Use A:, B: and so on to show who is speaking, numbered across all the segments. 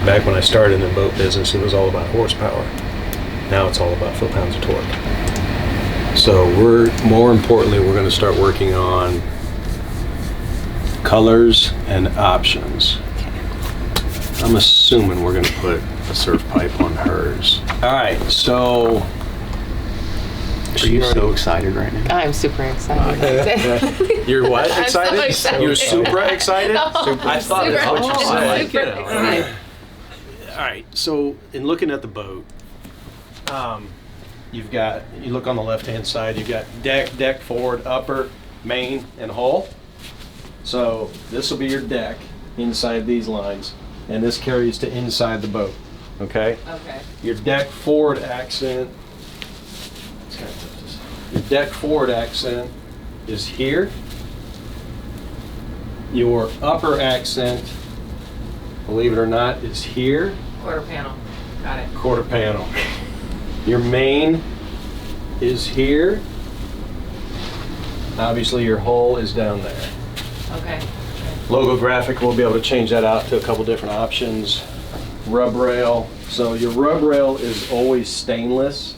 A: Back when I started in the boat business, it was all about horsepower. Now it's all about foot-pounds of torque. So more importantly, we're going to start working on colors and options. I'm assuming we're going to put a surf pipe on hers. All right, so...
B: Are you so excited right now?
C: I'm super excited.
A: You're what? Excited?
C: I'm so excited.
A: You're super excited?
C: No,
A: I thought that's what you said.
C: I'm super excited.
A: All right, so in looking at the boat, you look on the left-hand side, you've got deck, forward, upper, main, and hull. So this will be your deck inside these lines, and this carries to inside the boat, okay?
C: Okay.
A: Your deck forward accent, it's kind of tough to say. Your deck forward accent is here. Your upper accent, believe it or not, is here.
C: Quarter panel. Got it.
A: Quarter panel. Your main is here. Obviously your hull is down there.
C: Okay.
A: Logo graphic, we'll be able to change that out to a couple different options. Rub rail. So your rub rail is always stainless,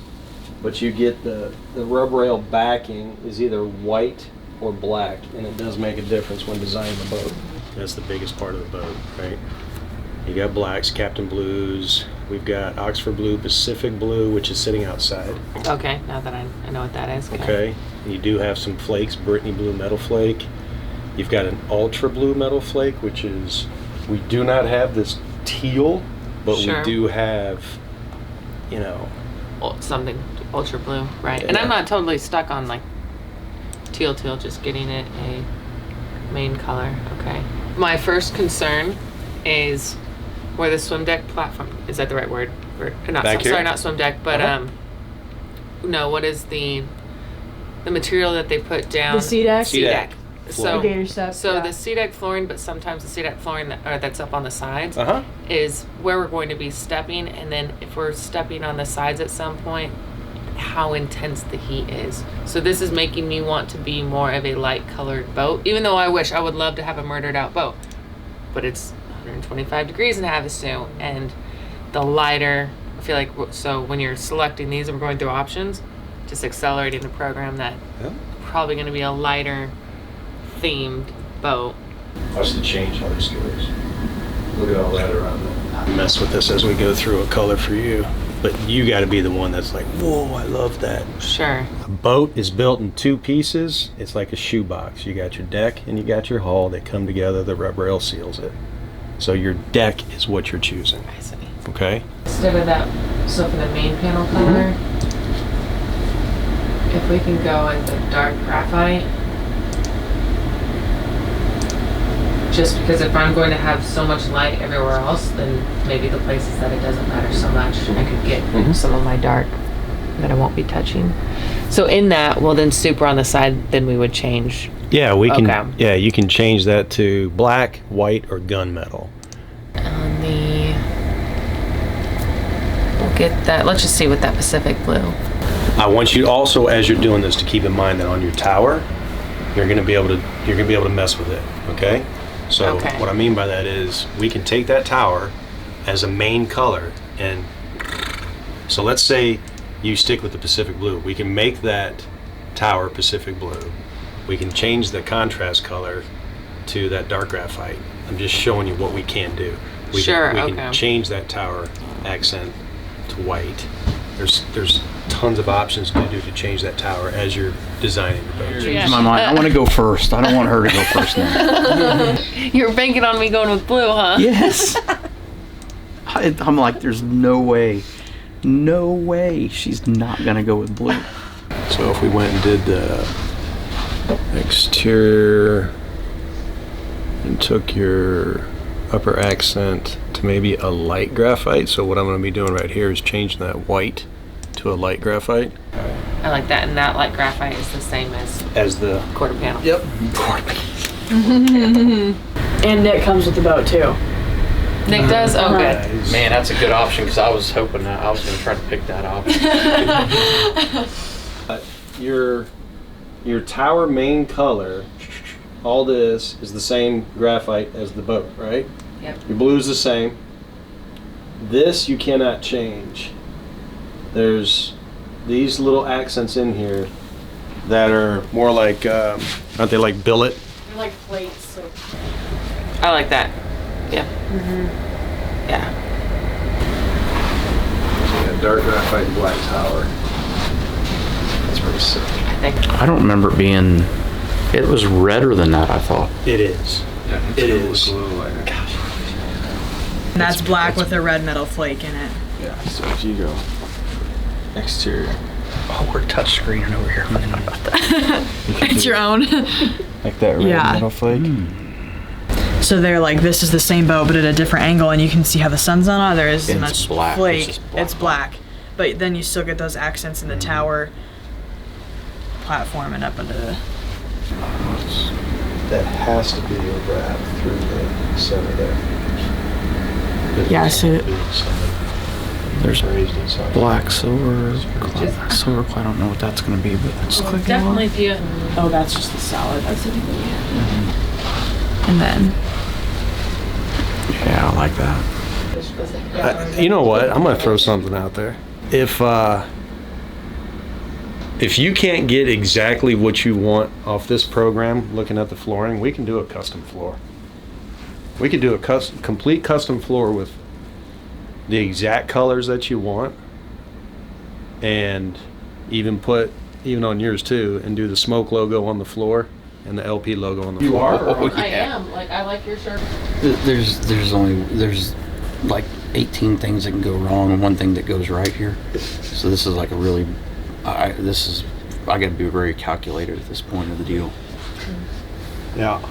A: but you get the rub rail backing is either white or black, and it does make a difference when designing the boat. That's the biggest part of the boat, right? You got blacks, Captain Blues. We've got Oxford Blue, Pacific Blue, which is sitting outside.
C: Okay, now that I know what that is.
A: Okay. You do have some flakes, Brittany Blue Metal Flake. You've got an Ultra Blue Metal Flake, which is, we do not have this teal, but
C: Sure.
A: we do have, you know.
C: Something ultra blue, right?
A: Yeah.
C: And I'm not totally stuck on like teal, just getting it a main color. Okay. My first concern is where the swim deck platform, is that the right word? Or not,
A: Back here?
C: sorry, not swim deck, but no, what is the material that they put down?
D: The sea-deck?
C: Sea-deck.
A: Flooring.
D: The gator stuff.
C: So
D: yeah.
C: the sea-deck flooring, but sometimes the sea-deck flooring that's up on the sides
A: Uh-huh.
C: is where we're going to be stepping, and then if we're stepping on the sides at some point, how intense the heat is. So this is making me want to be more of a light colored boat, even though I wish I would love to have a murdered out boat. But it's 125 degrees in Havasu, and the lighter, I feel like, so when you're selecting these and we're going through options, just accelerating the program, that probably going to be a lighter themed boat.
A: Watch the change how this goes. Look at all that around it. Mess with this as we go through a color for you. But you got to be the one that's like, whoa, I love that.
C: Sure.
A: A boat is built in two pieces. It's like a shoebox. You got your deck and you got your hull. They come together. The rub rail seals it. So your deck is what you're choosing.
C: I see.
A: Okay?
C: Instead of that, so for the main panel color, if we can go with the dark graphite, just because if I'm going to have so much light everywhere else, then maybe the places that it doesn't matter so much, I could get some of my dark that I won't be touching. So in that, well then super on the side, then we would change.
A: Yeah, we can.
C: Okay.
A: Yeah, you can change that to black, white, or gunmetal.
C: On the, we'll get that, let's just see with that Pacific Blue.
A: I want you also, as you're doing this, to keep in mind that on your tower, you're going to be able to mess with it. Okay. So
C: Okay.
A: what I mean by that is we can take that tower as a main color, and so let's say you stick with the Pacific Blue. We can make that tower Pacific Blue. We can change the contrast color to that dark graphite. I'm just showing you what we can do. We can change that tower accent to white. There's tons of options to do to change that tower as you're designing the boat.
B: Change my mind. I want to go first. I don't want her to go first now.
C: You're banking on me going with blue, huh?
B: Yes. I'm like, there's no way she's not gonna go with blue.
A: So if we went and did the exterior and took your upper accent to maybe a light graphite. So what I'm going to be doing right here is changing that white to a light graphite.
C: I like that, and that light graphite is the same as
A: the
C: quarter panel.
A: Yep.
D: And Nick comes with the boat too.
C: Nick does? Oh, good.
B: Man, that's a good option because I was hoping that I was going to try to pick that option.
A: Your tower main color, all this is the same graphite as the boat, right?
C: Yep.
A: Your blue is the same. This you cannot change. There's these little accents in here that are more like, aren't they like billet?
D: They're like plates. So.
C: I like that. Yeah. Yeah.
A: So yeah, dark graphite black tower. That's pretty sick.
C: I think.
B: I don't remember it being. It was redder than that, I thought.
A: It is.
E: Yeah,
A: It is.
E: Gosh.
D: And that's black with a red metal flake in it.
A: Yeah, so if you go exterior.
B: Oh, we're touch screening over here. I forgot about that.
D: It's your own.
B: Like that red
D: Yeah.
B: metal flake.
D: So they're like, this is the same boat, but at a different angle, and you can see how the sun's on it. There isn't
B: It's
D: much
B: black. It's
D: flake.
B: just black.
D: It's black. But then you still get those accents in the tower platform and up into the.
A: That has to be a wrap through the center there.
D: Yeah, so
B: There's
A: raised inside.
B: black, silver, silver. I don't know what that's going to be, but it's
C: Definitely if you.
D: oh, that's just the solid. And then
B: yeah, I like that.
A: You know what? I'm gonna throw something out there. If you can't get exactly what you want off this program, looking at the flooring, we can do a custom floor. We could do a complete custom floor with the exact colors that you want, and even on yours too, and do the smoke logo on the floor and the LP logo on the floor.
B: Oh,
C: I am. Like, I like your shirt.
B: There's like 18 things that can go wrong and one thing that goes right here. So this is like a really, I got to be very calculated at this point of the deal.
A: Yeah.